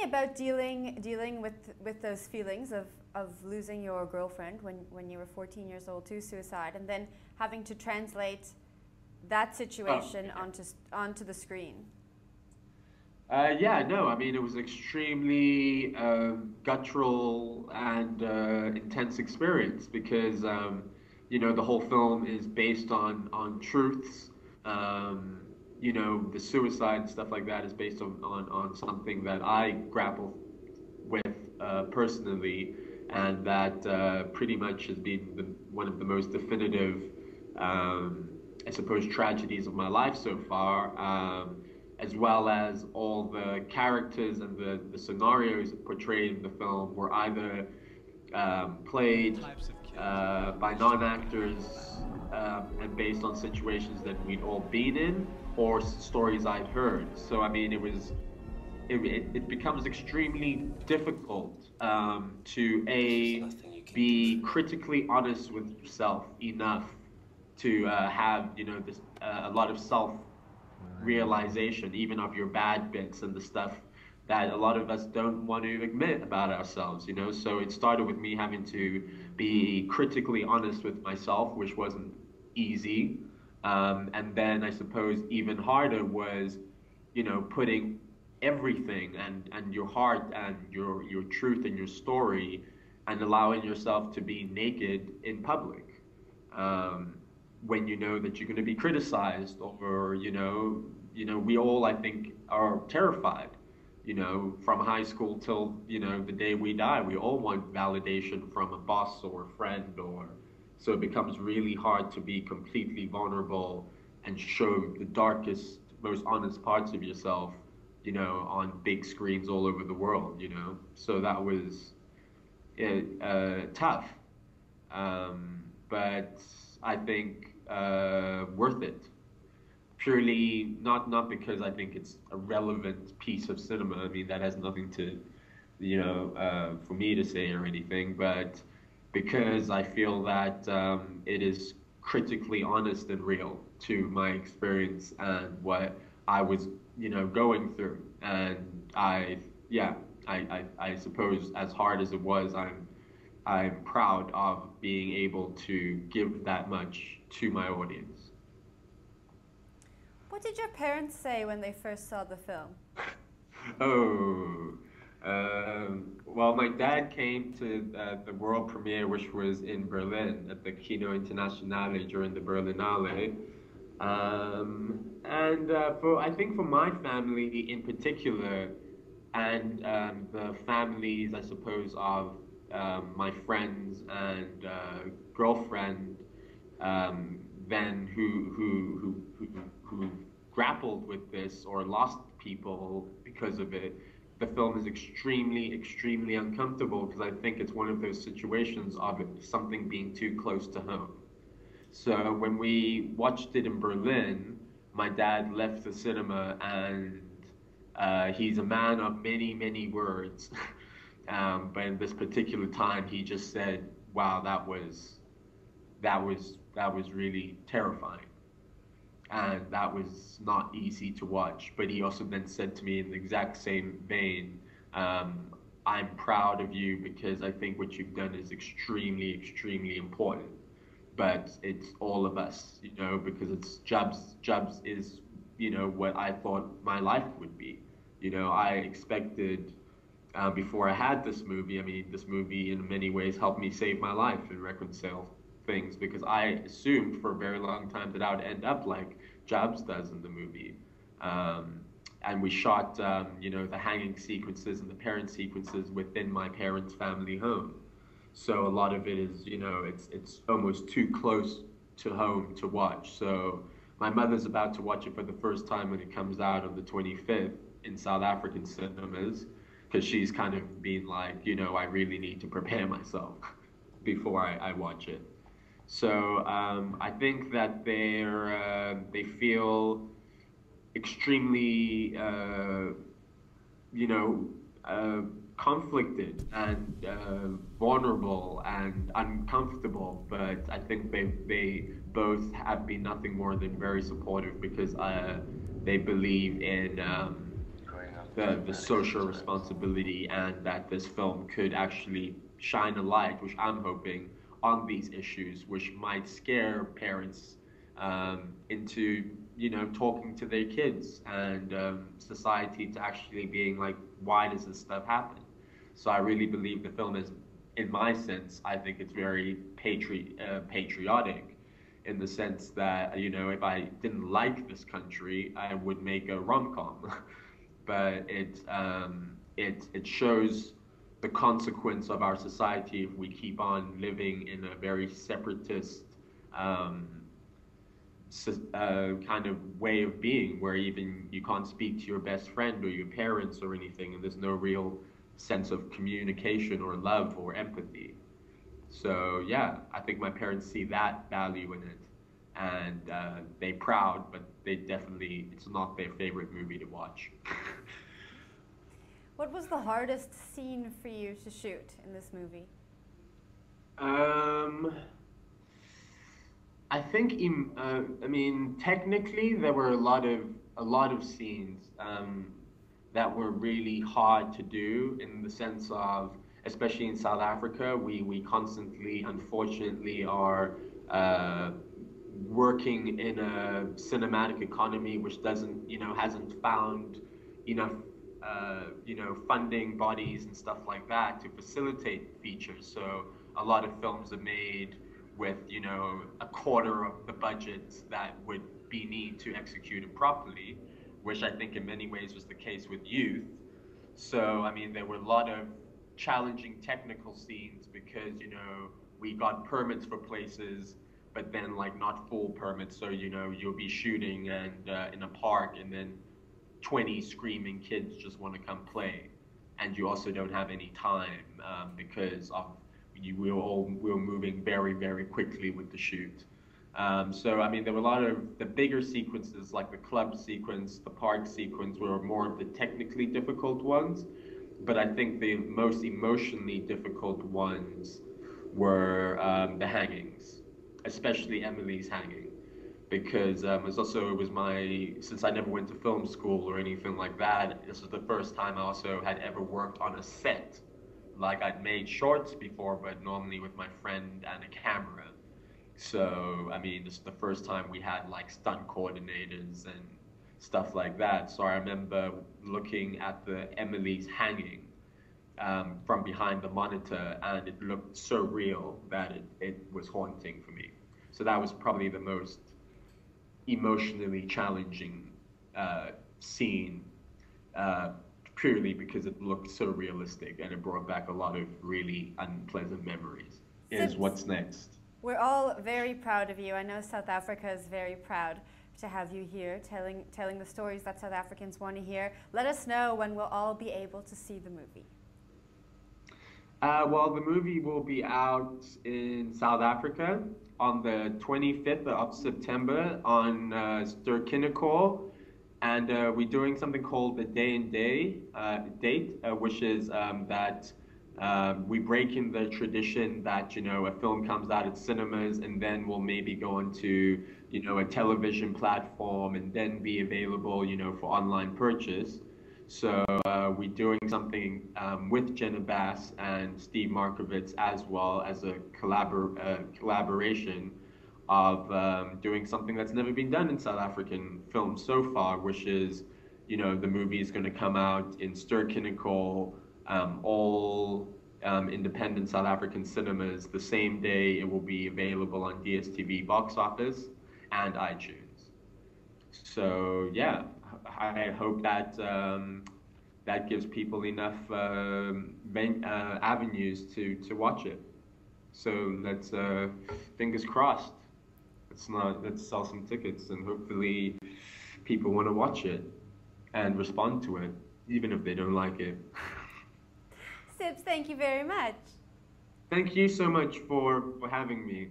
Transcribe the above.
about dealing with those feelings of losing your girlfriend when you were 14 years old to suicide, and then having to translate that situation onto the screen. Yeah, no, I mean, it was extremely guttural and intense experience because, the whole film is based on truths. Um, the suicide and stuff like that is based on something that I grapple with personally, and that pretty much has been one of the most definitive, um, I suppose, tragedies of my life so far. As well as all the characters and the scenarios portrayed in the film were either played by non-actors and based on situations that we'd all been in or stories I'd heard. So I mean, it becomes extremely difficult to be critically honest with yourself enough to have this a lot of self realization, even of your bad bits and the stuff that a lot of us don't want to admit about ourselves. So it started with me having to be critically honest with myself, which wasn't easy. And then I suppose even harder was, putting everything and your heart and your truth and your story and allowing yourself to be naked in public. When you know that you're going to be criticized, or we all, I think, are terrified, from high school till the day we die. We all want validation from a boss or a friend, or so it becomes really hard to be completely vulnerable and show the darkest, most honest parts of yourself, on big screens all over the world. So that was tough, but I think worth it. Purely not because I think it's a relevant piece of cinema. I mean, that has nothing to, for me to say or anything, but because I feel that it is critically honest and real to my experience and what I was, going through. And I suppose as hard as it was, I'm proud of being able to give that much to my audience. What did your parents say when they first saw the film? Oh, well, my dad came to the world premiere, which was in Berlin at the Kino Internationale during the Berlinale. And I think for my family in particular, and the families, I suppose, of my friends and girlfriend, then who grappled with this or lost people because of it. The film is extremely, extremely uncomfortable because I think it's one of those situations of it, something being too close to home. So when we watched it in Berlin, my dad left the cinema, and he's a man of many, many words. But in this particular time, he just said, "Wow, that was really terrifying, and that was not easy to watch." But he also then said to me in the exact same vein, "I'm proud of you because I think what you've done is extremely, extremely important. But it's all of us, because it's Jobs is, what I thought my life would be. I expected." Before I had this movie, I mean, this movie in many ways helped me save my life and reconcile things, because I assumed for a very long time that I would end up like Jobs does in the movie. And we shot, the hanging sequences and the parent sequences within my parents' family home. So a lot of it is, it's almost too close to home to watch. So my mother's about to watch it for the first time when it comes out on the 25th in South African cinemas, because she's kind of been like, I really need to prepare myself before I watch it. So I think that they feel extremely, conflicted and vulnerable and uncomfortable. But I think they both have been nothing more than very supportive, because they believe in the social responsibility, and that this film could actually shine a light, which I'm hoping, on these issues, which might scare parents into talking to their kids, and society to actually being like, why does this stuff happen? So I really believe the film is, in my sense, I think it's very patriotic, in the sense that, if I didn't like this country, I would make a rom-com. But it shows the consequence of our society if we keep on living in a very separatist kind of way of being, where even you can't speak to your best friend or your parents or anything, and there's no real sense of communication or love or empathy. So yeah, I think my parents see that value in it, and they're proud, but it's not their favorite movie to watch. What was the hardest scene for you to shoot in this movie? I think, I mean, technically there were a lot of scenes that were really hard to do, in the sense of, especially in South Africa, we constantly, unfortunately, are working in a cinematic economy which hasn't found enough funding bodies and stuff like that to facilitate features. So a lot of films are made with a quarter of the budgets that would be need to execute it properly, which I think in many ways was the case with Youth. So I mean, there were a lot of challenging technical scenes because we got permits for places, but then like not full permits. So you'll be shooting and in a park, and then 20 screaming kids just want to come play, and you also don't have any time because we were moving very, very quickly with the shoot. So I mean, there were a lot of the bigger sequences, like the club sequence, the park sequence, were more of the technically difficult ones. But I think the most emotionally difficult ones were the hangings, especially Emily's hanging, because since I never went to film school or anything like that, this was the first time I also had ever worked on a set. Like, I'd made shorts before, but normally with my friend and a camera. So, I mean, this is the first time we had like stunt coordinators and stuff like that. So I remember looking at the Emily's hanging from behind the monitor, and it looked so real that it was haunting for me. So that was probably the most emotionally challenging scene, purely because it looked so realistic and it brought back a lot of really unpleasant memories. Is what's next. We're all very proud of you. I know South Africa is very proud to have you here, telling the stories that South Africans want to hear. Let us know when we'll all be able to see the movie. Well, the movie will be out in South Africa on the 25th of September on Ster-Kinekor, and we're doing something called the Day and Day date, which is that we break in the tradition that a film comes out at cinemas and then will maybe go into a television platform and then be available for online purchase. So we're doing something with Jenna Bass and Steve Markovitz, as well as a collaboration of doing something that's never been done in South African film so far, which is, the movie is going to come out in Ster-Kinekor, all independent South African cinemas the same day. It will be available on DSTV box office and iTunes. So yeah, I hope that that gives people enough avenues to watch it. So let's fingers crossed. Let's sell some tickets, and hopefully people want to watch it and respond to it, even if they don't like it. Sibs, thank you very much. Thank you so much for having me.